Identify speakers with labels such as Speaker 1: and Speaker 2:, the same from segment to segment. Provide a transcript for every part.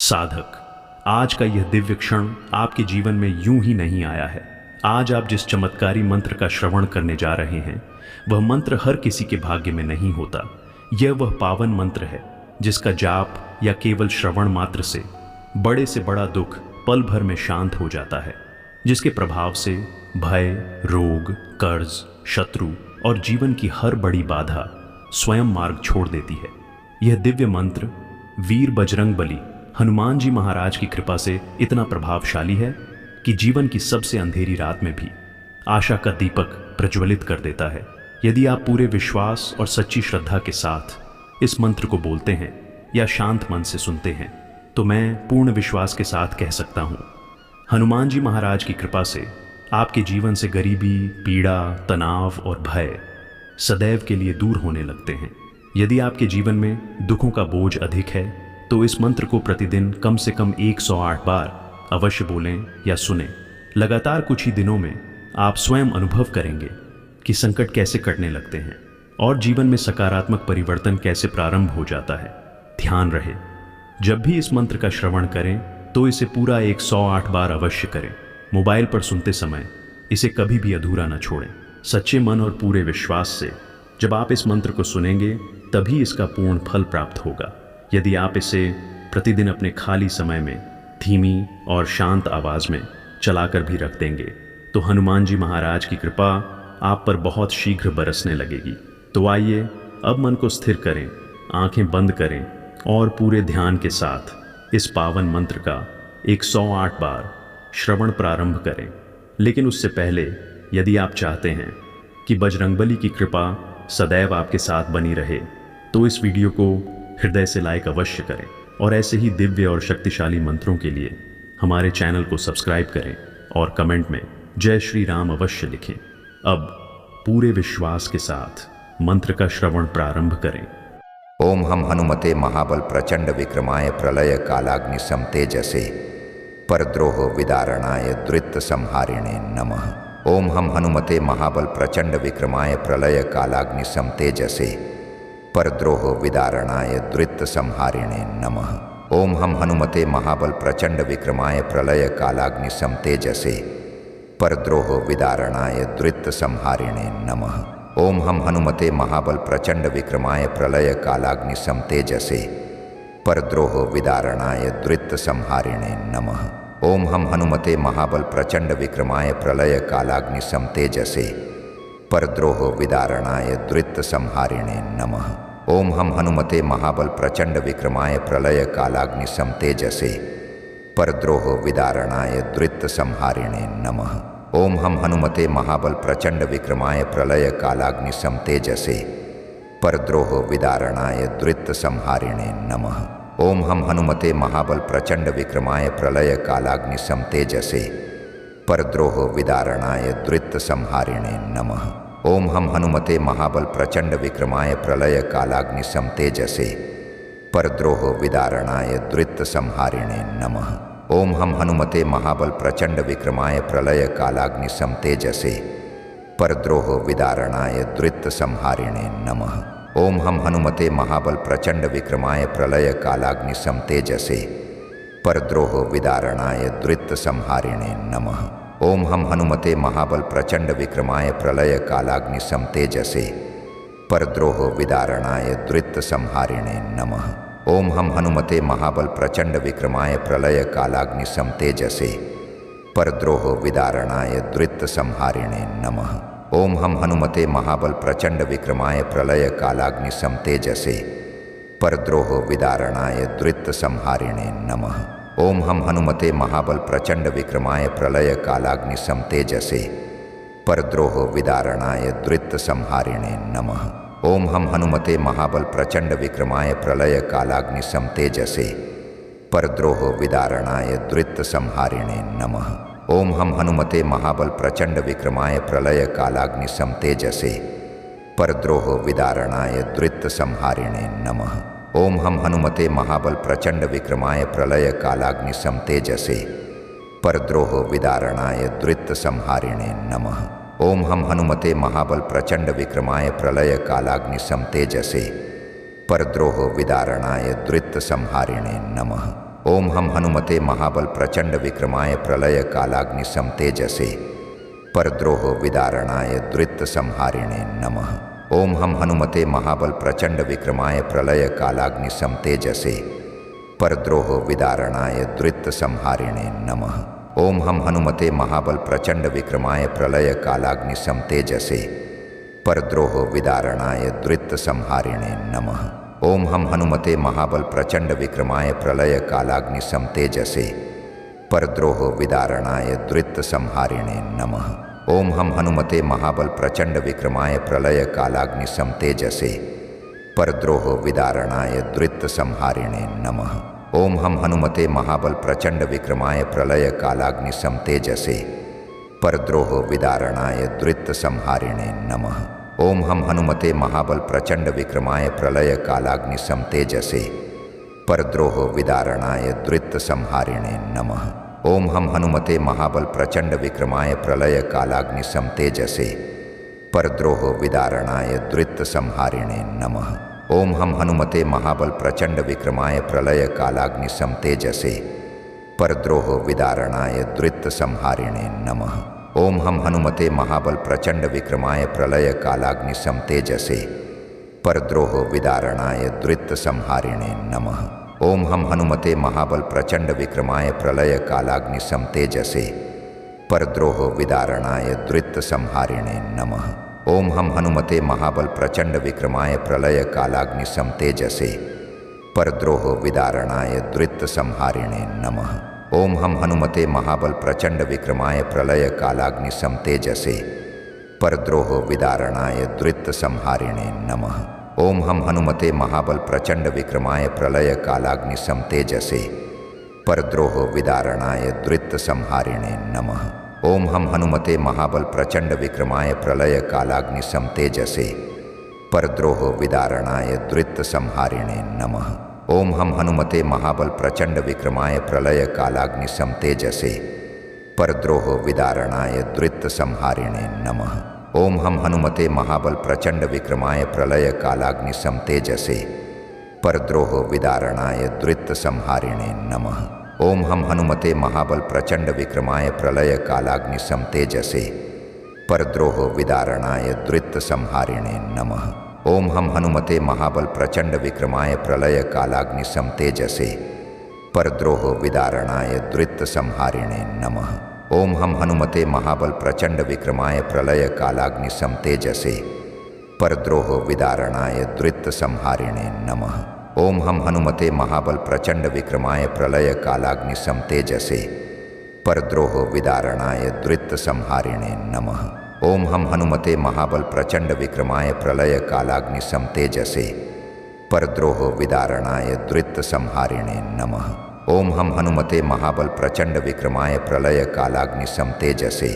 Speaker 1: साधक, आज का यह दिव्य क्षण आपके जीवन में यूं ही नहीं आया है। आज आप जिस चमत्कारी मंत्र का श्रवण करने जा रहे हैं, वह मंत्र हर किसी के भाग्य में नहीं होता। यह वह पावन मंत्र है जिसका जाप या केवल श्रवण मात्र से बड़ा दुख पल भर में शांत हो जाता है, जिसके प्रभाव से भय, रोग, कर्ज, शत्रु और जीवन की हर बड़ी बाधा स्वयं मार्ग छोड़ देती है। यह दिव्य मंत्र वीर बजरंगबली हनुमान जी महाराज की कृपा से इतना प्रभावशाली है कि जीवन की सबसे अंधेरी रात में भी आशा का दीपक प्रज्वलित कर देता है। यदि आप पूरे विश्वास और सच्ची श्रद्धा के साथ इस मंत्र को बोलते हैं या शांत मन से सुनते हैं, तो मैं पूर्ण विश्वास के साथ कह सकता हूँ, हनुमान जी महाराज की कृपा से आपके जीवन से गरीबी, पीड़ा, तनाव और भय सदैव के लिए दूर होने लगते हैं। यदि आपके जीवन में दुखों का बोझ अधिक है, तो इस मंत्र को प्रतिदिन कम से कम 108 बार अवश्य बोलें या सुनें। लगातार कुछ ही दिनों में आप स्वयं अनुभव करेंगे कि संकट कैसे कटने लगते हैं और जीवन में सकारात्मक परिवर्तन कैसे प्रारंभ हो जाता है। ध्यान रहे, जब भी इस मंत्र का श्रवण करें तो इसे पूरा 108 बार अवश्य करें। मोबाइल पर सुनते समय इसे कभी भी अधूरा न छोड़ें। सच्चे मन और पूरे विश्वास से जब आप इस मंत्र को सुनेंगे, तभी इसका पूर्ण फल प्राप्त होगा। यदि आप इसे प्रतिदिन अपने खाली समय में धीमी और शांत आवाज में चलाकर भी रख देंगे, तो हनुमान जी महाराज की कृपा आप पर बहुत शीघ्र बरसने लगेगी। तो आइए अब मन को स्थिर करें, आंखें बंद करें और पूरे ध्यान के साथ इस पावन मंत्र का 108 बार श्रवण प्रारंभ करें। लेकिन उससे पहले यदि आप चाहते हैं कि बजरंगबली की कृपा सदैव आपके साथ बनी रहे, तो इस वीडियो को हृदय से लाइक अवश्य करें और ऐसे ही दिव्य और शक्तिशाली मंत्रों के लिए हमारे चैनल को सब्सक्राइब करें और कमेंट में जय श्री राम अवश्य लिखें। अब पूरे विश्वास के साथ मंत्र का श्रवण प्रारंभ करें।
Speaker 2: ओम हम हनुमते महाबल प्रचंड विक्रमाय प्रलय कालाग्नि समतेजसे परद्रोह विदारणाय द्वित संहारिणे नमः। ओम हम हनुमते महाबल प्रचंड विक्रमाय प्रलय कालाग्नि समतेजसे परद्रोह विदारणाय द्वित संहारिणे नमः। ओम हम हनुमते महाबल प्रचंड विक्रमाय प्रलय कालाग्नि समतेजसे परद्रोह विदारणाय द्वित संहारिणे नमः। ओम हम हनुमते महाबल प्रचंड विक्रमाय प्रलय कालाग्नि समतेजसे परद्रोह विदारणाय द्वित संहारिणे नमः। ओम हम हनुमते महाबल प्रचंड विक्रमाय प्रलय कालाग्नि समतेजसे परद्रोह विदारणाय द्वित संहारिणे नमः। ओम हम हनुमते महाबल प्रचंड विक्रमाय प्रलय कालाग्नि समतेजसे परद्रोह विदारणाय द्वित संहारिणे नमः। ओम हम हनुमते महाबल प्रचंड विक्रमाय प्रलय कालाग्नि समतेजसे परद्रोह विदारणाय द्वित संहारिणे नमः। ओम हम हनुमते महाबल प्रचंड विक्रमाय प्रलय कालाग्नि समतेजसे परद्रोह विदारणाय द्वित संहारिणे नमः। ओम हम हनुमते महाबल प्रचंड विक्रमाय प्रलय कालाग्नि समतेजसे परद्रोह विदारणाय द्वित संहारिणे नमः। ओम हम हनुमते महाबल प्रचंड विक्रमाय प्रलय कालाग्नि समतेजसे परद्रोह विदारणाय द्वित संहारिणे नमः। ओम हम हनुमते महाबल प्रचंड विक्रमाय प्रलय कालाग्नि समतेजसे परद्रोह विदारणाय द्वित संहारिणे नमः। ओम हम हनुमते महाबल प्रचंड विक्रमाय प्रलय कालाग्नि समतेजसे परद्रोह विदारणाय द्वित संहारिणे नमः। ओम हम हनुमते महाबल प्रचंड विक्रमाय प्रलय कालाग्नि समतेजसे परद्रोह विदारणाय द्वित संहारिणे नमः। ओम हम हनुमते महाबल प्रचंड विक्रमाय प्रलय कालाग्नि समतेजसे परद्रोह विदारणाय द्वित संहारिणे नमः। ओम हम हनुमते महाबल प्रचंड विक्रमाय प्रलय कालाग्नि समतेजसे परद्रोह विदारणाय द्वित संहारिणे नमः। ओम हम हनुमते महाबल प्रचंड विक्रमाय प्रलय कालाग्नि समतेजसे परद्रोह विदारणाय द्वित संहारिणे नमः। ओम हम हनुमते महाबल प्रचंड विक्रमाय प्रलय कालाग्नि समतेजसे परद्रोह विदारणाय द्वित संहारिणे नमः। ओम हम हनुमते महाबल प्रचंड विक्रमाय प्रलय कालाग्नि समतेजसे परद्रोह विदारणाय द्वित संहारिणे नमः। ओम हम हनुमते महाबल प्रचंड विक्रमाय प्रलय कालाग्नि समतेजसे परद्रोह विदारणाय द्वित संहारिणे नमः। ओम हम हनुमते महाबल प्रचंड विक्रमाय प्रलय कालाग्निशम तेजसे परद्रोह विदारणाय द्वित्त संहारिणे नमः। ओम हम हनुमते महाबल प्रचंड विक्रमाय प्रलय कालाग्निशम तेजसे परद्रोह विदारणाय द्वित्त संहारिणे नमः। ओम हम हनुमते महाबल प्रचंड विक्रमाय प्रलय कालाग्निशम तेजसे परद्रोह विदारणाय द्वित्त संहारिणे नमः। ओम हम हनुमते महाबल प्रचंड विक्रमाय प्रलय कालाग्निशम तेजसे परद्रोह विदारणाय द्वित्त संहारिणे नमः। ओम हम हनुमते महाबल प्रचंड विक्रमाय प्रलय कालाग्निशम तेजसे परद्रोह विदारणाय द्वित्त संहारिणे नमः। ओम हम हनुमते महाबल प्रचंड विक्रमाय प्रलय कालाग्निशम तेजसे परद्रोह विदारणाय द्वित्त संहारिणे नमः। ओम हम हनुमते महाबल प्रचंड विक्रमाय प्रलय कालाग्निशम तेजसे परद्रोह विदारणाय द्वित्त संहारिणे नमः। ओम हम हनुमते महाबल प्रचंड विक्रमाय प्रलय कालाग्निशम तेजसे परद्रोह विदारणाय द्वित्त संहारिणे नमः। ओम हम हनुमते महाबल प्रचंड विक्रमाय प्रलय कालाग्निशम तेजसे परद्रोह विदारणाय द्वित्त संहारिणे नमः। ओम हम हनुमते महाबल प्रचंड विक्रमाय प्रलय कालाग्निशम तेजसे परद्रोह विदारणाय द्वित्त संहारिणे नमः। ओम हम हनुमते महाबल प्रचंड विक्रमाय प्रलय कालाग्निशम तेजसे परद्रोह विदारणाय द्वित्त संहारिणे नमः। ओम हम हनुमते महाबल प्रचंड विक्रमाय प्रलय कालाग्निशम तेजसे परद्रोह विदारणाय द्वित्त संहारिणे नमः। ओम हम हनुमते महाबल प्रचंड विक्रमाय प्रलय कालाग्निशम तेजसे परद्रोह विदारणाय द्वित्त संहारिणे नमः। ओम हम हनुमते महाबल प्रचंड विक्रमाय प्रलय कालाग्निशम तेजसे परद्रोह विदारणाय द्वित्त संहारिणे नमः। ओम हम हनुमते महाबल प्रचंड विक्रमाय प्रलय कालाग्निशम तेजसे परद्रोह विदारणाय द्वित्त संहारिणे नमः। ओम हम हनुमते महाबल प्रचंड विक्रमाय प्रलय कालाग्निशम तेजसे परद्रोह विदारणाय द्वित्त संहारिणे नमः। ओम हम हनुमते महाबल प्रचंड विक्रमाय प्रलय कालाग्निशम तेजसे परद्रोह विदारणाय द्वित्त संहारिणे नमः। ओम हम हनुमते महाबल प्रचंड विक्रमाय प्रलय कालाग्निशम तेजसे परद्रोह विदारणाय द्वित्त संहारिणे नमः। ओम हम हनुमते महाबल प्रचंड विक्रमाय प्रलय कालाग्निशम तेजसे परद्रोह विदारणाय द्वित्त संहारिणे नमः। ओम हम हनुमते महाबल प्रचंड विक्रमाय प्रलय कालाग्निशम तेजसे परद्रोह विदारणाय द्वित्त संहारिणे नमः। ओम हम हनुमते महाबल प्रचंड विक्रमाय प्रलय कालाग्निशम तेजसे परद्रोह विदारणाय द्वित्त संहारिणे नमः। ओम हम हनुमते महाबल प्रचंड विक्रमाय प्रलय कालाग्निशम तेजसे परद्रोह विदारणाय द्वित्त संहारिणे नमः। ओम हम हनुमते महाबल प्रचंड विक्रमाय प्रलय कालाग्निशम तेजसे परद्रोह विदारणाय द्वित्त संहारिणे नमः। ओम हम हनुमते महाबल प्रचंड विक्रमाय प्रलय कालाग्निशम तेजसे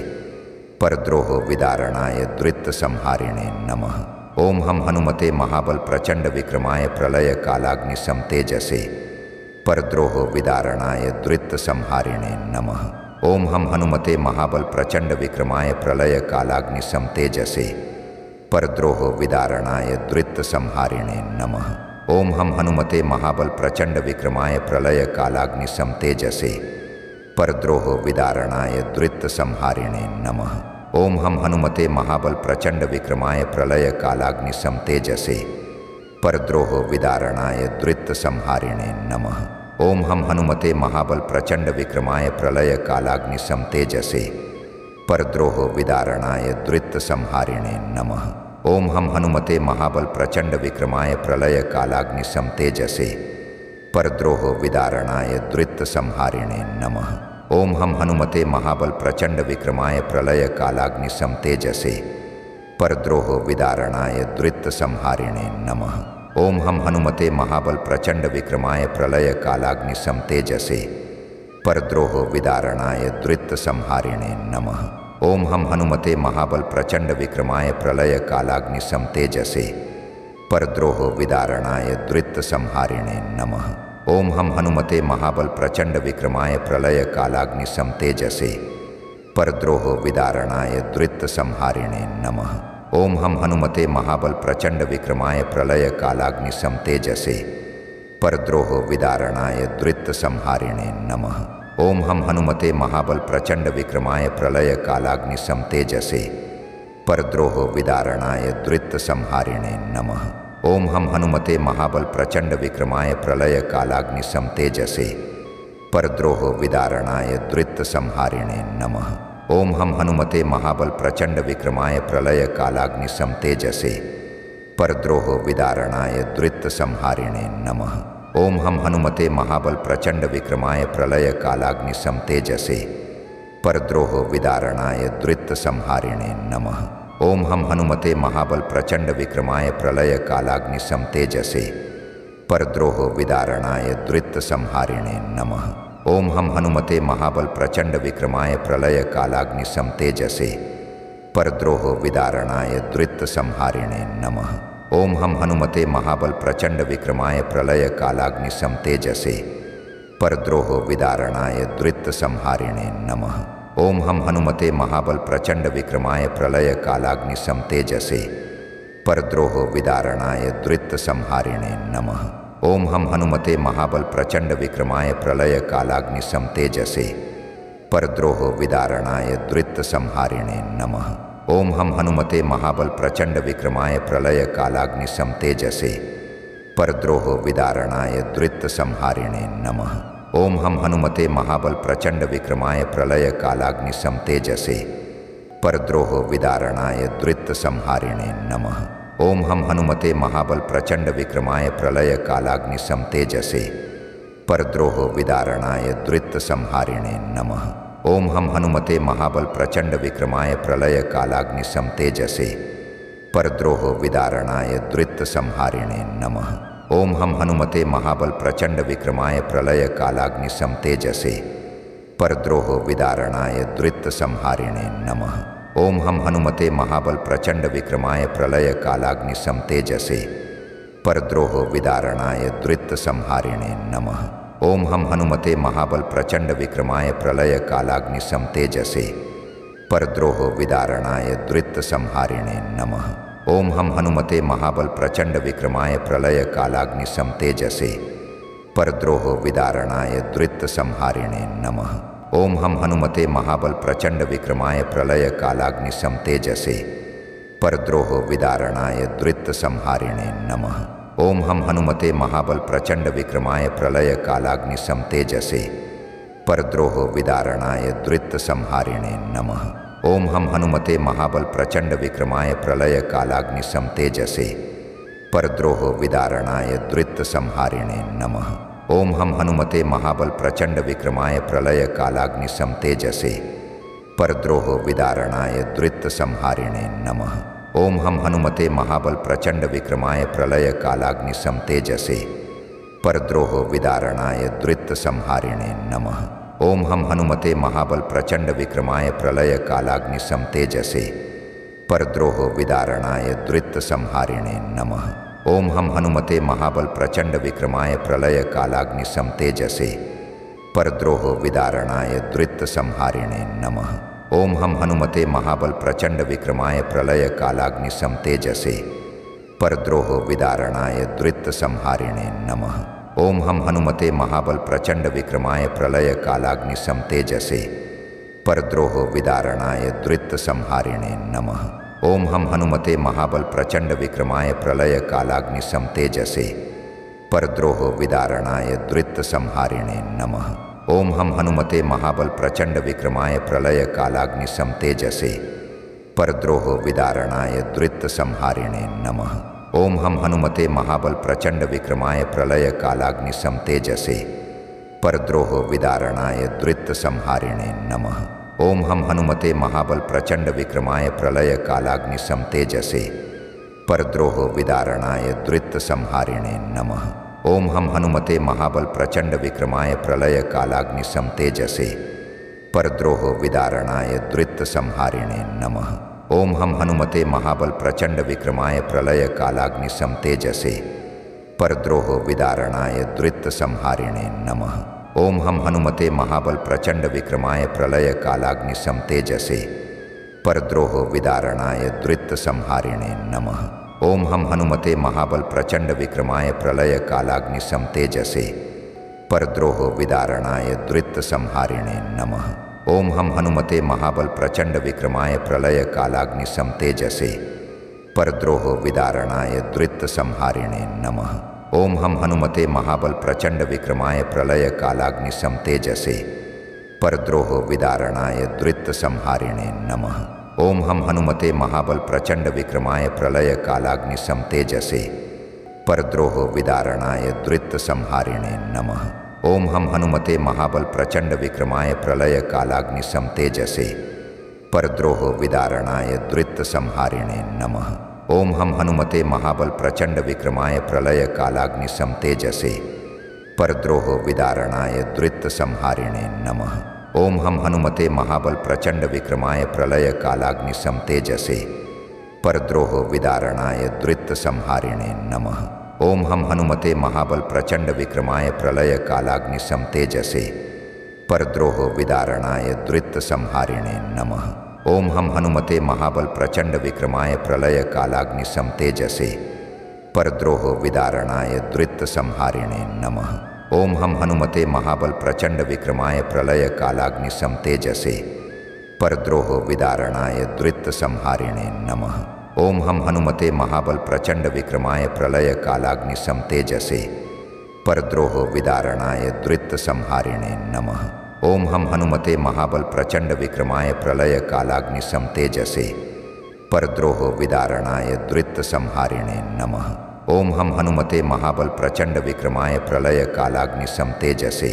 Speaker 2: परद्रोह विदारणाय द्वित्त संहारिणे नमः। ओम हम हनुमते महाबल प्रचंड विक्रमाय प्रलय कालाग्निशम तेजसे परद्रोह विदारणाय द्वित्त संहारिणे नमः। ओम हम हनुमते महाबल प्रचंड विक्रमाय प्रलय कालाग्निशम तेजसे परद्रोह विदारणाय द्वित्त संहारिणे नमः। ओम हम हनुमते महाबल प्रचंड विक्रमाय प्रलय कालाग्निशम तेजसे परद्रोह विदारणाय द्वित्त संहारिणे नमः। ओम हम हनुमते महाबल प्रचंड विक्रमाय प्रलय कालाग्निशम तेजसे परद्रोह विदारणाय द्वित्त संहारिणे नमः। ओम हम हनुमते महाबल प्रचंड विक्रमाय प्रलय कालाग्निशम तेजसे परद्रोह विदारणाय द्वित्त संहारिणे नमः। ओम हम हनुमते महाबल प्रचंड विक्रमाय प्रलय कालाग्निशम तेजसे परद्रोह विदारणाय द्वित्त संहारिणे नमः। ओम हम हनुमते महाबल प्रचंड विक्रमाय प्रलय कालाग्निशम तेजसे परद्रोह विदारणाय द्वित्त संहारिणे नमः। ओम हम हनुमते महाबल प्रचंड विक्रमाय प्रलय कालाग्निशम तेजसे परद्रोह विदारणाय द्वित्त संहारिणे नमः। ओम हम हनुमते महाबल प्रचंड विक्रमाय प्रलय कालाग्निशम तेजसे परद्रोह विदारणाय द्वित्त संहारिणे नमः। ओम हम हनुमते महाबल प्रचंड विक्रमाय प्रलय कालाग्निशम तेजसे परद्रोह विदारणाय द्वित्त संहारिणे नमः। ओम हम हनुमते महाबल प्रचंड विक्रमाय प्रलय कालाग्नि समतेजसे परद्रोह विदारणाय द्वित्त संहारिणे नमः। ओम हम हनुमते महाबल प्रचंड विक्रमाय प्रलय कालाग्नि समतेजसे परद्रोह विदारणाय द्वित्त संहारिणे नमः। ओम हम हनुमते महाबल प्रचंड विक्रमाय प्रलय कालाग्नि समतेजसे परद्रोह विदारणाय द्वित्त संहारिणे नमः। ओम हम हनुमते महाबल प्रचंड विक्रमाय प्रलय कालाग्नि समतेजसे परद्रोह विदारणाय द्वित्त संहारिणे नमः। ओम हम हनुमते महाबल प्रचंड विक्रमाय प्रलय कालाग्नि समतेजसे परद्रोह विदारणाय द्वित्त संहारिणे नमः। ओम हम हनुमते महाबल प्रचंड विक्रमाय प्रलय कालाग्नि समतेजसे परद्रोह विदारणाय द्वित्त संहारिणे नमः। ओम हम हनुमते महाबल प्रचंड विक्रमाय प्रलय कालाग्नि समतेजसे परद्रोह विदारणाय द्वित्त संहारिणे नमः। ओम हम हनुमते महाबल प्रचंड विक्रमाय प्रलय कालाग्नि समतेजसे परद्रोह विदारणाय द्वित्त संहारिणे नमः। ओम हम हनुमते महाबल प्रचंड विक्रमाय प्रलय कालाग्नि समतेजसे परद्रोह विदारणाय द्वित्त संहारिणे नमः। ओम हम हनुमते महाबल प्रचंड विक्रमाय प्रलय कालाग्नि समतेजसे परद्रोह विदारणाय द्वित्त संहारिणे नमः। ओम हम हनुमते महाबल प्रचंड विक्रमाय प्रलय कालाग्नि समतेजसे परद्रोह विदारणाय द्वित्त संहारिणे नमः। ओम हम हनुमते महाबल प्रचंड विक्रमाय प्रलय कालाग्नि समतेजसे परद्रोह विदारणाय द्वित्त संहारिणे नमः। ओम हम हनुमते महाबल प्रचंड विक्रमाय प्रलय कालाग्नि समतेजसे परद्रोह विदारणाय द्वित्त संहारिणे नमः। ओम हम हनुमते महाबल प्रचंड विक्रमाय प्रलय कालाग्नि समतेजसे परद्रोह विदारणाय द्वित्त संहारिणे नमः। ओम हम हनुमते महाबल प्रचंड विक्रमाय प्रलय कालाग्नि समतेजसे परद्रोह विदारणाय द्वित्त संहारिणे नमः। ओम हम हनुमते महाबल प्रचंड विक्रमाय प्रलय कालाग्नि समतेजसे परद्रोह विदारणाय द्वित्त संहारिणे नमः। ओम हम हनुमते महाबल प्रचंड विक्रमाय प्रलय कालाग्नि समतेजसे परद्रोह विदारणाय द्वित्त संहारिणे नमः। ओम हम हनुमते महाबल प्रचंड विक्रमाय प्रलय कालाग्नि समतेजसे परद्रोह विदारणाय द्वित्त संहारिणे नमः। ओम हम हनुमते महाबल प्रचंड विक्रमाय प्रलय कालाग्नि समतेजसे परद्रोह विदारणाय द्वित्त संहारिणे नमः। ओम हम हनुमते महाबल प्रचंड विक्रमाय प्रलय कालाग्नि समतेजसे परद्रोह विदारणाय द्वित्त संहारिणे नमः। ओम हम हनुमते महाबल प्रचंड विक्रमाय प्रलय कालाग्नि समतेजसे परद्रोह विदारणाय द्वित्त संहारिणे नमः। ओम हम हनुमते महाबल प्रचंड विक्रमाय प्रलय कालाग्नि समतेजसे परद्रोह विदारणाय द्वित्त संहारिणे नमः। ओम हम हनुमते महाबल प्रचंड विक्रमाय प्रलय कालाग्नि समतेजसे परद्रोह विदारणाय द्वित्त संहारिणे नमः। ओम हम हनुमते महाबल प्रचंड विक्रमाय प्रलय कालाग्नि समतेजसे परद्रोह विदारणाय द्वित्त संहारिणे नमः। ओम हम हनुमते महाबल प्रचंड विक्रमाय प्रलय कालाग्नि समतेजसे परद्रोह विदारणाय द्वित्त संहारिणे नमः। ओम हम हनुमते महाबल प्रचंड विक्रमाय प्रलय कालाग्नि समतेजसे परद्रोह विदारणाय द्वित्त संहारिणे नमः। ओम हम हनुमते महाबल प्रचंड विक्रमाय प्रलय कालाग्नि समतेजसे परद्रोह विदारणाय द्वित्त संहारिणे नमः। ओम हम हनुमते महाबल प्रचंड विक्रमाय प्रलय कालाग्नि समतेजसे परद्रोह विदारणाय द्वित्त संहारिणे नमः। ओम हम हनुमते महाबल प्रचंड विक्रमाय प्रलय कालाग्नि समतेजसे परद्रोह विदारणाय द्वित्त संहारिणे नमः। ओम हम हनुमते महाबल प्रचंड विक्रमाय प्रलय कालाग्नि समतेजसे परद्रोह विदारणाय द्वित्त संहारिणे नमः। ओम हम हनुमते महाबल प्रचंड विक्रमाय प्रलय कालाग्नि समतेजसे परद्रोह विदारणाय द्वित्त संहारिणे नमः। ओम हम हनुमते महाबल प्रचंड विक्रमाय प्रलय कालाग्नि समतेजसे परद्रोह विदारणाय द्वित्त संहारिणे नमः। ओम हम हनुमते महाबल प्रचंड विक्रमाय प्रलय कालाग्नि समतेजसे परद्रोह विदारणाय द्वित्त संहारिणे नमः। ओम हम हनुमते महाबल प्रचंड विक्रमाय प्रलय कालाग्निशम तेजसे परद्रोह विदारणाय द्वित्त संहारिणे नमः। ओम हम हनुमते महाबल प्रचंड विक्रमाय प्रलय कालाग्निशम तेजसे परद्रोह विदारणाय द्वित्त संहारिणे नमः। ओम हम हनुमते महाबल प्रचंड विक्रमाय प्रलय कालाग्निशम तेजसे परद्रोह विदारणाय द्वित्त संहारिणे नमः। ओम हम हनुमते महाबल प्रचंड विक्रमाय प्रलय कालाग्निशम तेजसे परद्रोह विदारणाय द्वित्त संहारिणे नमः। ओम हम हनुमते महाबल प्रचंड विक्रमाय प्रलय कालाग्निशम तेजसे परद्रोह विदारणाय द्वित्त संहारिणे नमः। ओम हम हनुमते महाबल प्रचंड विक्रमाय प्रलय कालाग्निशम तेजसे परद्रोह विदारणाय द्वित्त संहारिणे नमः। ओम हम हनुमते महाबल प्रचंड विक्रमाय प्रलय कालाग्निशम तेजसे परद्रोह विदारणाय द्वित्त संहारिणे नमः। ओम हम हनुमते महाबल प्रचंड विक्रमाय प्रलय कालाग्निशम तेजसे परद्रोह विदारणाय द्वित्त संहारिणे नमः। ओम हम हनुमते महाबल प्रचंड विक्रमाय प्रलय कालाग्निशम तेजसे परद्रोह विदारणाय द्वित्त संहारिणे नमः। ओम हम हनुमते महाबल प्रचंड विक्रमाय प्रलय कालाग्निशम तेजसे परद्रोह विदारणाय द्वित्त संहारिणे नमः। ओम हम हनुमते महाबल प्रचंड विक्रमाय प्रलय कालाग्निशम तेजसे परद्रोह विदारणाय द्वित्त संहारिणे नमः। ओम हम हनुमते महाबल प्रचंड विक्रमाय प्रलय कालाग्निशम तेजसे परद्रोह विदारणाय द्वित्त संहारिणे नमः। ओम हम हनुमते महाबल प्रचंड विक्रमाय प्रलय कालाग्निशम तेजसे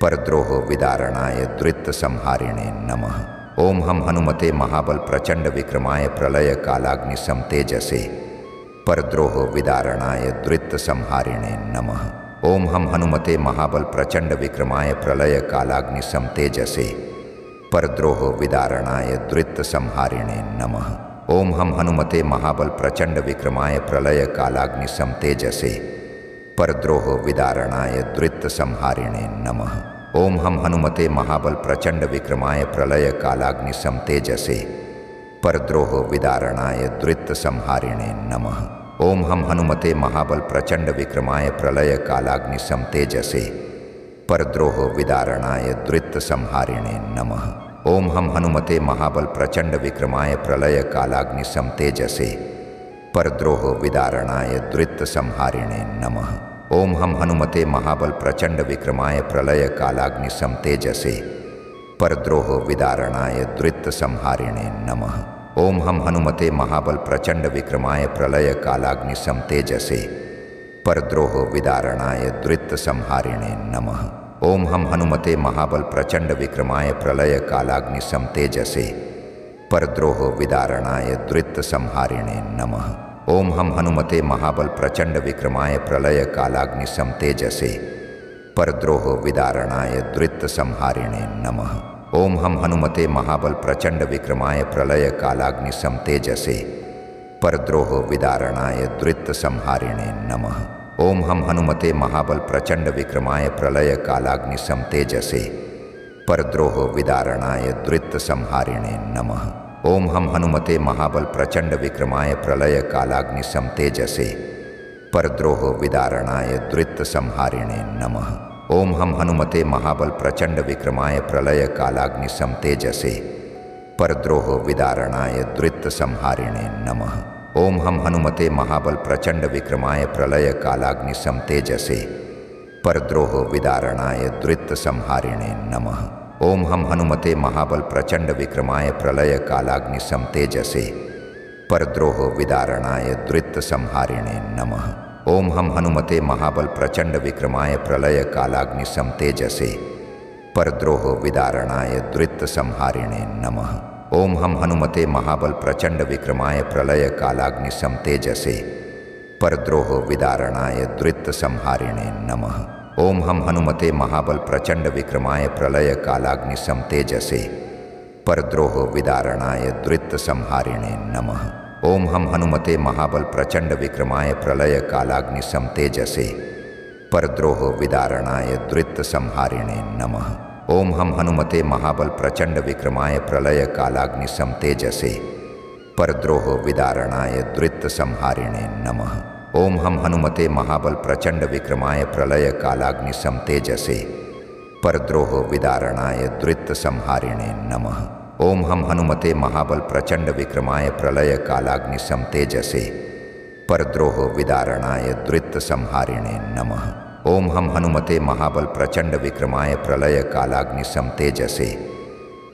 Speaker 2: परद्रोह विदारणाय द्वित्त संहारिणे नमः। ओम हम हनुमते महाबल प्रचंड विक्रमाय प्रलय कालाग्निशम तेजसे परद्रोह विदारणाय द्वित्त संहारिणे नमः। ओम हम हनुमते महाबल प्रचंड विक्रमाय प्रलय कालाग्निशम तेजसे परद्रोह विदारणाय द्वित्त संहारिणे नमः। ओम हम हनुमते महाबल प्रचंड विक्रमाय प्रलय कालाग्निशम तेजसे परद्रोह विदारणाय द्वित्त संहारिणे नमः। ओम हम हनुमते महाबल प्रचंड विक्रमाय प्रलय कालाग्निशम तेजसे परद्रोह विदारणाय द्वित्त संहारिणे नमः। ओम हम हनुमते महाबल प्रचंड विक्रमाय प्रलय कालाग्निशम तेजसे परद्रोह विदारणाय द्वित्त संहारिणे नमः। ओम हम हनुमते महाबल प्रचंड विक्रमाय प्रलय कालाग्निशम तेजसे परद्रोह विदारणाय द्वित्त संहारिणे नमः। ओम हम हनुमते महाबल प्रचंड विक्रमाय प्रलय कालाग्निशम तेजसे परद्रोह विदारणाय द्वित्त संहारिणे नमः। ओम हम हनुमते महाबल प्रचंड विक्रमाय प्रलय कालाग्निशम तेजसे परद्रोह विदारणाय द्वित्त संहारिणे नमः। ओम हम हनुमते महाबल प्रचंड विक्रमाय प्रलय कालाग्निशम तेजसे परद्रोह विदारणाय द्वित्त संहारिणे नमः। ओम हम हनुमते महाबल प्रचंड विक्रमाय प्रलय कालाग्निशम तेजसे परद्रोह विदारणाय द्वित्त संहारिणे नमः। ओम हम हनुमते महाबल प्रचंड विक्रमाय प्रलय कालाग्निशम तेजसे परद्रोह विदारणाय द्वित्त संहारिणे नमः। ओम हम हनुमते महाबल प्रचंड विक्रमाय प्रलय कालाग्निशम तेजसे परद्रोह विदारणाय द्वित्त संहारिणे नमः। ओम हम हनुमते महाबल प्रचंड विक्रमाय प्रलय कालाग्निशम तेजसे परद्रोह विदारणाय द्वित्त संहारिणे नमः। ओम हम हनुमते महाबल प्रचंड विक्रमाय प्रलय कालाग्निशम तेजसे परद्रोह विदारणाय द्वित्त संहारिणे नमः। ओम हम हनुमते महाबल प्रचंड विक्रमाय प्रलय कालाग्निशम तेजसे परद्रोह विदारणाय द्वित्त संहारिणे नमः। ओम हम हनुमते महाबल प्रचंड विक्रमाय प्रलय कालाग्निशम तेजसे परद्रोह विदारणाय द्वित्त संहारिणे नमः। ओम हम हनुमते महाबल प्रचंड विक्रमाय प्रलय कालाग्निशम तेजसे परद्रोह विदारणाय द्वित्त संहारिणे नमः। ओम हम हनुमते महाबल प्रचंड विक्रमाय प्रलय कालाग्निशम तेजसे परद्रोह विदारणाय द्वित्त संहारिणे नमः। ओम हम हनुमते महाबल प्रचंड विक्रमाय प्रलय कालाग्निशम तेजसे परद्रोह विदारणाय द्वित्त संहारिणे नमः। ओम हम हनुमते महाबल प्रचंड विक्रमाय प्रलय कालाग्निशम तेजसे परद्रोह विदारणाय द्वित्त संहारिणे नमः। ओम हम हनुमते महाबल प्रचंड विक्रमाय प्रलय कालाग्निशम तेजसे परद्रोह विदारणाय द्वित्त संहारिणे नमः। ओम हम हनुमते महाबल प्रचंड विक्रमाय प्रलय कालाग्नि समतेजसे परद्रोह विदारणाय द्वित्त संहारिणे नमः। ओम हम हनुमते महाबल प्रचंड विक्रमाय प्रलय कालाग्नि समतेजसे परद्रोह विदारणाय द्वित्त संहारिणे नमः। ओम हम हनुमते महाबल प्रचंड विक्रमाय प्रलय कालाग्नि समतेजसे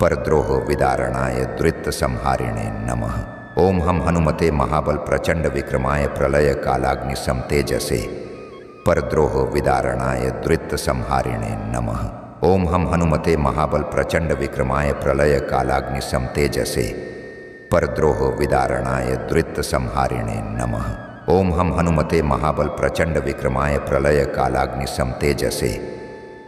Speaker 2: परद्रोह विदारणाय द्वित्त संहारिणे नमः। ओम हम हनुमते महाबल प्रचंड विक्रमाय प्रलय कालाग्नि समतेजसे परद्रोह विदारणाय द्वित्त संहारिणे नमः। ओम हम हनुमते महाबल प्रचंड विक्रमाय प्रलय कालाग्नि समतेजसे परद्रोह विदारणाय द्वित्त संहारिणे नमः। ओम हम हनुमते महाबल प्रचंड विक्रमाय प्रलय कालाग्नि समतेजसे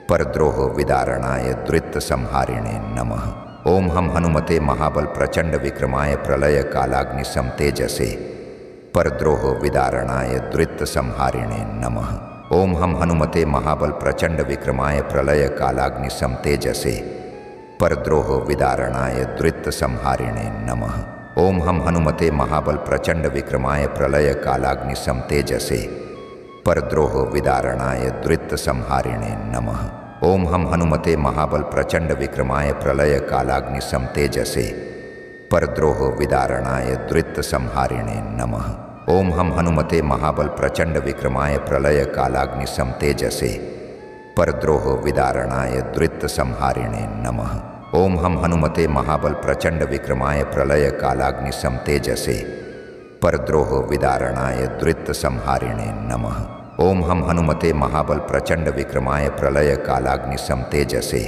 Speaker 2: परद्रोह विदारणाय द्वित्त संहारिणे नमः। ओम हम हनुमते महाबल प्रचंड विक्रमाय प्रलय कालाग्नि समतेजसे परद्रोह विदारणाय द्वित्त संहारिणे नमः। ओम हम हनुमते महाबल प्रचंड विक्रमाय प्रलय कालाग्नि समतेजसे परद्रोह विदारणाय द्वित्त संहारिणे नमः। ओम हम हनुमते महाबल प्रचंड विक्रमाय प्रलय कालाग्नि समतेजसे परद्रोह विदारणाय द्वित्त संहारिणे नमः। ओम हम हनुमते महाबल प्रचंड विक्रमाय प्रलय कालाग्नि समतेजसे परद्रोह विदारणाय द्वित्त संहारिणे नमः। ओम हम हनुमते महाबल प्रचंड विक्रमाय प्रलय कालाग्नि समतेजसे परद्रोह विदारणाय द्वित्त संहारिणे नमः। ओम हम हनुमते महाबल प्रचंड विक्रमाय प्रलय कालाग्नि समतेजसे परद्रोह विदारणाय द्वित्त संहारिणे नमः। ओम हम हनुमते महाबल प्रचंड विक्रमाय प्रलय कालाग्नि समतेजसे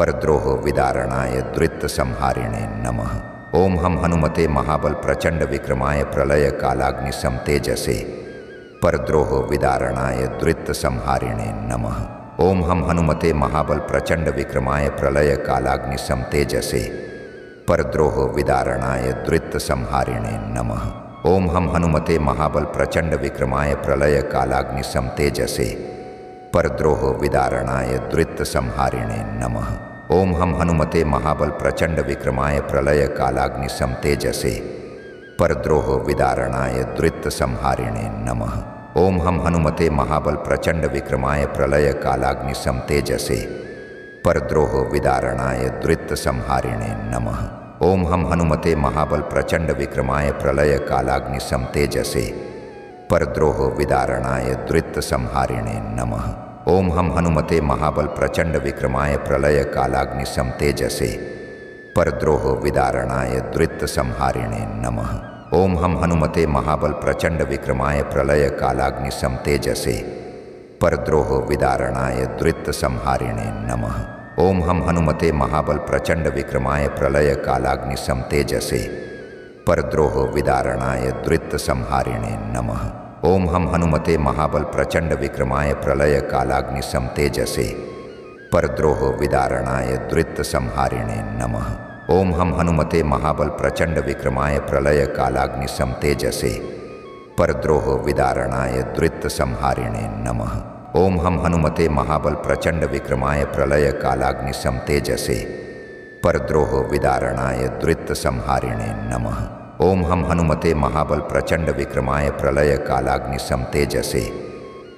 Speaker 2: परद्रोह विदारणाय द्वित्त संहारिणे नमः। ओम हम हनुमते महाबल प्रचंड विक्रमाय प्रलय कालाग्नि समतेजसे परद्रोह विदारणाय द्वित्त संहारिणे नमः। ओम हम हनुमते महाबल प्रचंड विक्रमाय प्रलय कालाग्नि समतेजसे परद्रोह विदारणाय द्वित्त संहारिणे नमः। ओम हम हनुमते महाबल प्रचंड विक्रमाय प्रलय कालाग्नि समतेजसे परद्रोह विदारणाय द्वित्त संहारिणे नमः। ओम हम हनुमते महाबल प्रचंड विक्रमाय प्रलय कालाग्नि समतेजसे परद्रोह विदारणाय द्वित्त संहारिणे नमः। ओम हम हनुमते महाबल प्रचंड विक्रमाय प्रलय कालाग्नि समतेजसे परद्रोह विदारणाय द्वित्त संहारिणे नमः। ओम हम हनुमते महाबल प्रचंड विक्रमाय प्रलय कालाग्नि समतेजसे परद्रोह विदारणाय द्वित्त संहारिणे नमः। ओम हम हनुमते महाबल प्रचंड विक्रमाय प्रलय कालाग्नि समतेजसे परद्रोह विदारणाय द्वित्त संहारिणे नमः। ओम हम हनुमते महाबल प्रचंड विक्रमाय प्रलय कालाग्नि समतेजसे परद्रोह विदारणाय द्वित्त संहारिणे नमः। ओम हम हनुमते महाबल प्रचंड विक्रमाय प्रलय कालाग्नि समतेजसे परद्रोह विदारणाय द्वित्त संहारिणे नमः। ओम हम हनुमते महाबल प्रचंड विक्रमाय प्रलय कालाग्नि समतेजसे परद्रोह विदारणाय द्वित्त संहारिणे नमः। ओम हम हनुमते महाबल प्रचंड विक्रमाय प्रलय कालाग्नि समतेजसे परद्रोह विदारणाय द्वित्त संहारिणे नमः। ओम हम हनुमते महाबल प्रचंड विक्रमाय प्रलय कालाग्नि समतेजसे परद्रोह विदारणाय द्वित्त संहारिणे नमः। ओम हम हनुमते महाबल प्रचंड विक्रमाय प्रलय कालाग्नि समतेजसे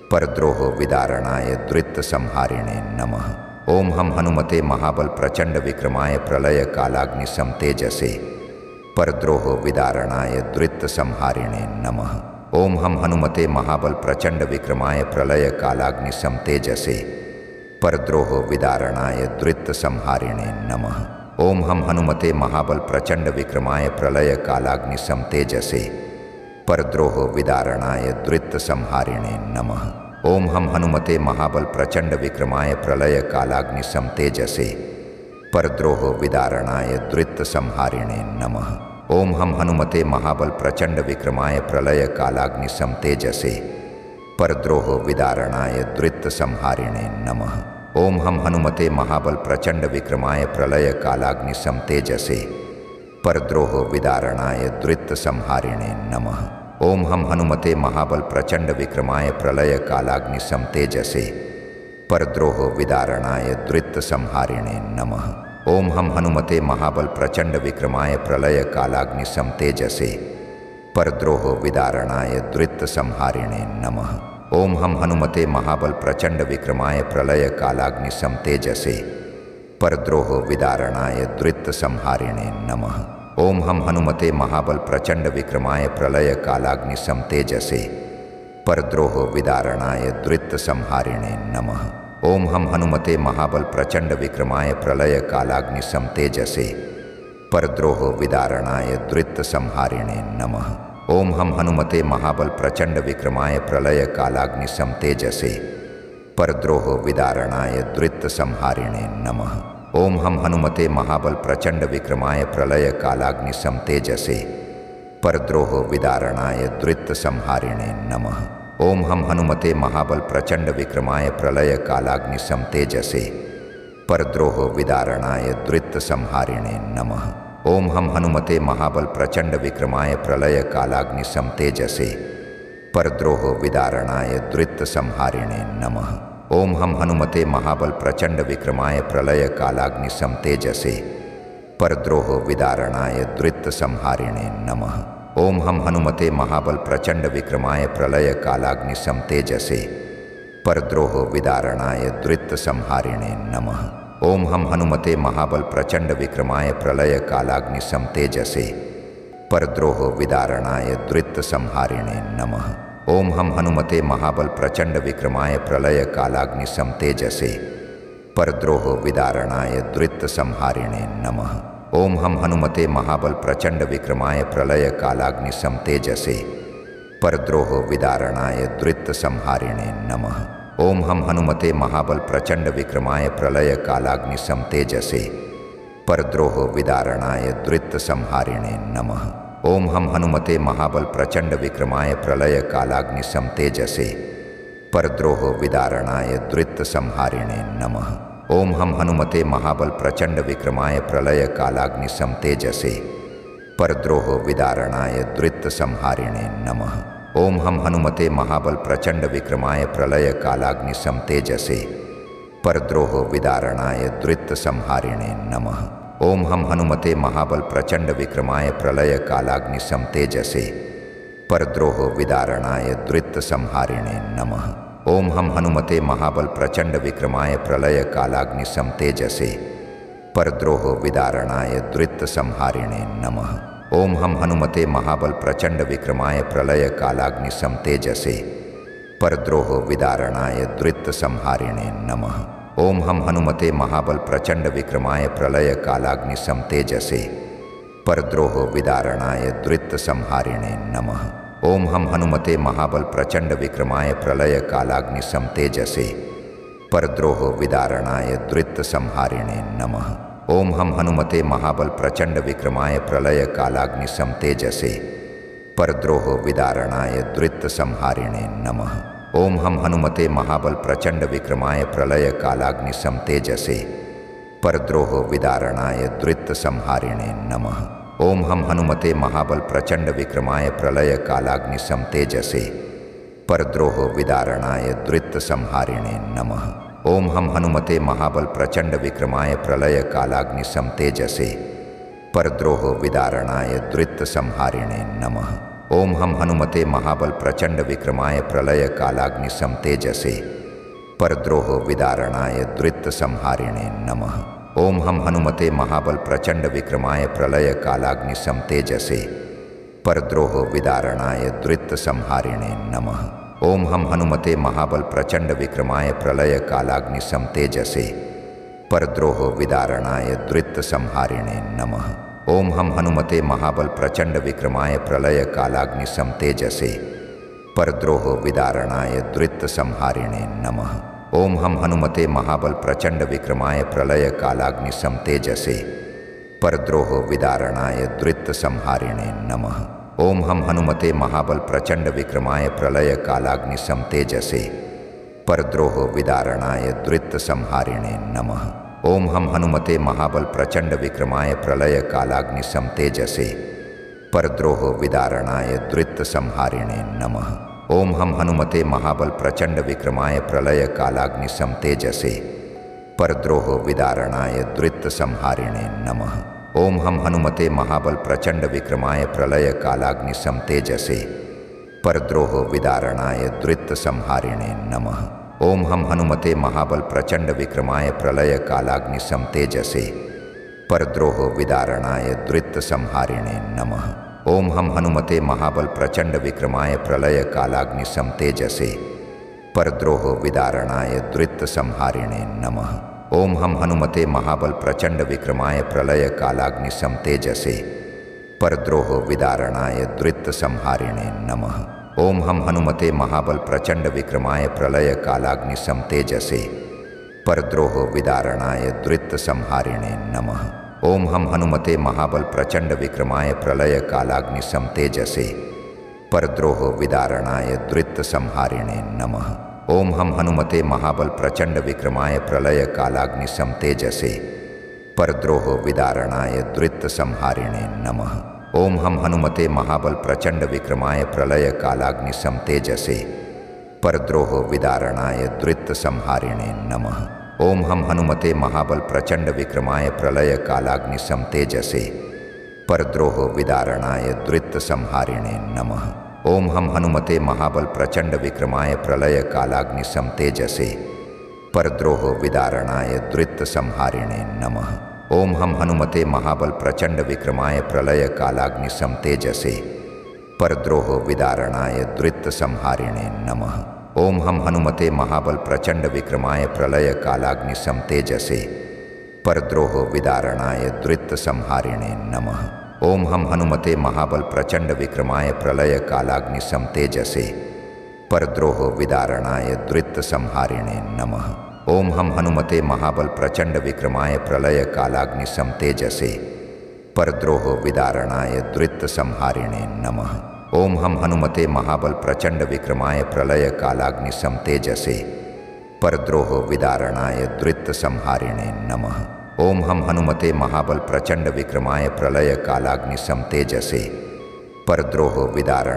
Speaker 2: परद्रोह विदारणाय द्वित्त संहारिणे नमः। ओम हम हनुमते महाबल प्रचंड विक्रमाय प्रलय कालाग्नि समतेजसे परद्रोह विदारणाय द्वित्त संहारिणे नमः। ओम हम हनुमते महाबल प्रचंड विक्रमाय प्रलय कालाग्नि समतेजसे परद्रोह विदारणाय द्वित्त संहारिणे नमः। ओम हम हनुमते महाबल प्रचंड विक्रमाय प्रलय कालाग्नि समतेजसे परद्रोह विदारणाय द्वित्त संहारिणे नमः। ओम हम हनुमते महाबल प्रचंड विक्रमाय प्रलय कालाग्नि समतेजसे परद्रोह विदारणाय द्वित्त संहारिणे नमः। ओम हम हनुमते महाबल प्रचंड विक्रमाय प्रलय कालाग्नि समतेजसे परद्रोह विदारणाय द्वित्त संहारिणे नमः। ओम हम हनुमते महाबल प्रचंड विक्रमाय प्रलय कालाग्नि समतेजसे परद्रोह विदारणाय द्वित्त संहारिणे नमः। ओम हम हनुमते महाबल प्रचंड विक्रमाय प्रलय कालाग्नि समतेजसे परद्रोह विदारणाय द्वित्त संहारिणे नमः। ओम हम हनुमते महाबल प्रचंड विक्रमाय प्रलय कालाग्निसम तेजसे परद्रोह विदारणाय द्वित्त संहारिणे नमः। ओम हम हनुमते महाबल प्रचंड विक्रमाय प्रलय कालाग्निसम तेजसे परद्रोह विदारणाय द्वित्त संहारिणे नमः। ओम हम हनुमते महाबल प्रचंड विक्रमाय प्रलय कालाग्निसम तेजसे परद्रोह विदारणाय द्वित्त संहारिणे नमः। ओम हम हनुमते महाबल प्रचंड विक्रमाय प्रलय कालाग्निसम तेजसे परद्रोह विदारणाय द्वित्त संहारिणे नमः। ओम हम हनुमते महाबल प्रचंड विक्रमाय प्रलय कालाग्निसम तेजसे परद्रोह विदारणाय द्वित्त संहारिणे नमः। ओम हम हनुमते महाबल प्रचंड विक्रमाय प्रलय कालाग्निसम तेजसे परद्रोह विदारणाय द्वित्त संहारिणे नमः। ओम हम हनुमते महाबल प्रचंड विक्रमाय प्रलय कालाग्निसम तेजसे परद्रोह विदारणाय द्वित्त संहारिणे नमः। ओम हम हनुमते महाबल प्रचंड विक्रमाय प्रलय कालाग्निसम तेजसे परद्रोह विदारणाय द्वित्त संहारिणे नमः। ओम हम हनुमते महाबल प्रचंड विक्रमाय प्रलय कालाग्निसम तेजसे परद्रोह विदारणाय द्वित्त संहारिणे नमः। ओम हम हनुमते महाबल प्रचंड विक्रमाय प्रलय कालाग्निसम तेजसे परद्रोह विदारणाय द्वित्त संहारिणे नमः। ओम हम हनुमते महाबल प्रचंड विक्रमाय प्रलय कालाग्निसम तेजसे परद्रोह विदारणाय द्वित्त संहारिणे नमः। ओम हम हनुमते महाबल प्रचंड विक्रमाय प्रलय कालाग्निसम तेजसे परद्रोह विदारणाय द्वित्त संहारिणे नमः। ओम हम हनुमते महाबल प्रचंड विक्रमाय प्रलय कालाग्निसम तेजसे परद्रोह विदारणाय द्वित्त संहारिणे नमः। ओम हम हनुमते महाबल प्रचंड विक्रमाय प्रलय कालाग्निसम तेजसे परद्रोह विदारणाय द्वित्त संहारिणे नमः। ओम हम हनुमते महाबल प्रचंड विक्रमाय प्रलय कालाग्निसम तेजसे परद्रोह विदारणाय द्वित्त संहारिणे नमः। ओम हम हनुमते महाबल प्रचंड विक्रमाय प्रलय कालाग्निसम तेजसे परद्रोह विदारणाय द्वित्त संहारिणे नमः। ओम हम हनुमते महाबल प्रचंड विक्रमाय प्रलय कालाग्निसम तेजसे परद्रोह विदारणाय द्वित्त संहारिणे नमः। ओम हम हनुमते महाबल प्रचंड विक्रमाय प्रलय कालाग्निसम तेजसे परद्रोह विदारणाय द्वित्त संहारिणे नमः। ओम हम हनुमते महाबल प्रचंड विक्रमाय प्रलय कालाग्निसम तेजसे परद्रोह विदारणाय द्वित्त संहारिणे नमः। ओम हम हनुमते महाबल प्रचंड विक्रमाय प्रलय कालाग्निसम तेजसे परद्रोह विदारणाय द्वित्त संहारिणे नमः। ओम हम हनुमते महाबल प्रचंड विक्रमाय प्रलय कालाग्निसम तेजसे परद्रोह विदारणाय द्वित्त संहारिणे नमः। ओम हम हनुमते महाबल प्रचंड विक्रमाय प्रलय कालाग्निसम तेजसे परद्रोह विदारणाय द्वित्त संहारिणे नमः। ओम हम हनुमते महाबल प्रचंड विक्रमाय प्रलय कालाग्निसम तेजसे परद्रोह विदारणाय द्वित्त संहारिणे नमः। ओम हम हनुमते महाबल प्रचंड विक्रमाय प्रलय कालाग्निसम तेजसे परद्रोह विदारणाय द्वित्त संहारिणे नमः। ओम हम हनुमते महाबल प्रचंड विक्रमाय प्रलय कालाग्निसम तेजसे परद्रोह विदारणाय द्वित्त संहारिणे नमः। ओम हम हनुमते महाबल प्रचंड विक्रमाय प्रलय कालाग्निसम तेजसे परद्रोह विदारणाय द्वित्त संहारिणे नमः। ओम हम हनुमते महाबल प्रचंड विक्रमाय प्रलय कालाग्निसम तेजसे परद्रोह विदारणाय द्वित्त संहारिणे नमः। ओम हम हनुमते महाबल प्रचंड विक्रमाय प्रलय कालाग्निसम तेजसे परद्रोह विदारणाय द्वित्त संहारिणे नमः। ओम हम हनुमते महाबल प्रचंड विक्रमाय प्रलय कालाग्निसम तेजसे परद्रोह विदारणाय द्वित्त संहारिणे नमः। ओम हम हनुमते महाबल प्रचंड विक्रमाय प्रलय कालाग्निसम तेजसे परद्रोह विदारणाय द्वित्त संहारिणे नमः। ओम हम हनुमते महाबल प्रचंड विक्रमाय प्रलय कालाग्निसम तेजसे परद्रोह विदारणाय द्वित्त संहारिणे नमः। ओम हम हनुमते महाबल प्रचंड विक्रमाय प्रलय कालाग्निसम तेजसे परद्रोह विदारणाय द्वित्त संहारिणे नमः। ओम हम हनुमते महाबल प्रचंड विक्रमाय प्रलय कालाग्निसम तेजसे परद्रोह विदारणाय द्वित्त संहारिणे नमः। ओम हम हनुमते महाबल प्रचंड विक्रमाय प्रलय कालाग्निसम तेजसे परद्रोह विदारणाय द्वित्त संहारिणे नमः। ओम हम हनुमते महाबल प्रचंड विक्रमाय प्रलय कालाग्नि समतेजसे परद्रोह विदारणाय द्वित्त संहारिणे नमः। ओम हम हनुमते महाबल प्रचंड विक्रमाय प्रलय कालाग्नि समतेजसे परद्रोह विदारणाय द्वित्त संहारिणे नमः। ओम हम हनुमते महाबल प्रचंड विक्रमाय प्रलय कालाग्नि समतेजसे परद्रोह विदारणाय द्वित्त संहारिणे नमः। ओम हम हनुमते महाबल प्रचंड विक्रमाय प्रलय कालाग्नि समतेजसे परद्रोह विदारणाय द्वित्त संहारिणे नमः। ओम हम हनुमते महाबल प्रचंड विक्रमाय प्रलय कालाग्नि समतेजसे परद्रोह विदारणाय द्वित्त संहारिणे नमः। ओम हम हनुमते महाबल प्रचंड विक्रमाय प्रलय कालाग्नि समतेजसे परद्रोह विदारणाय द्वित्त संहारिणे नमः। ओम हम हनुमते महाबल प्रचंड विक्रमाय प्रलय कालाग्नि समतेजसे परद्रोह विदारणाय द्वित्त संहारिणे नमः। ओम हम हनुमते महाबल प्रचंड विक्रमाय प्रलय कालाग्नि समतेजसे परद्रोह विदारणाय द्वित्त संहारिणे नमः। ओम हम हनुमते महाबल प्रचंड विक्रमाय प्रलय कालाग्नि समतेजसे परद्रोह विदारणाय द्वित्त संहारिणे नमः। ओम हम हनुमते महाबल प्रचंड विक्रमाय प्रलय कालाग्नि समतेजसे परद्रोह विदारणाय द्वित्त संहारिणे नमः। ओम हम हनुमते महाबल प्रचंड विक्रमाय प्रलय कालाग्नि समतेजसे परद्रोह विदारणाय द्वित्त संहारिणे नमः। ओम हम हनुमते महाबल प्रचंड विक्रमाय प्रलय कालाग्नि समतेजसे परद्रोह विदारणाय द्वित्त संहारिणे नमः। ओम हम हनुमते महाबल प्रचंड विक्रमाय प्रलय कालाग्नि समतेजसे परद्रोह विदारणाय द्वित्त संहारिणे नमः। ओम हम हनुमते महाबल प्रचंड विक्रमाय प्रलय कालाग्नि समतेजसे परद्रोह विदारणाय द्वित्त संहारिणे नमः। ओम हम हनुमते महाबल प्रचंड विक्रमाय प्रलय कालाग्नि समतेजसे परद्रोह विदारणाय द्वित्त संहारिणे नमः। ओम हम हनुमते महाबल प्रचंड विक्रमाय प्रलय कालाग्नि समतेजसे परद्रोह विदारण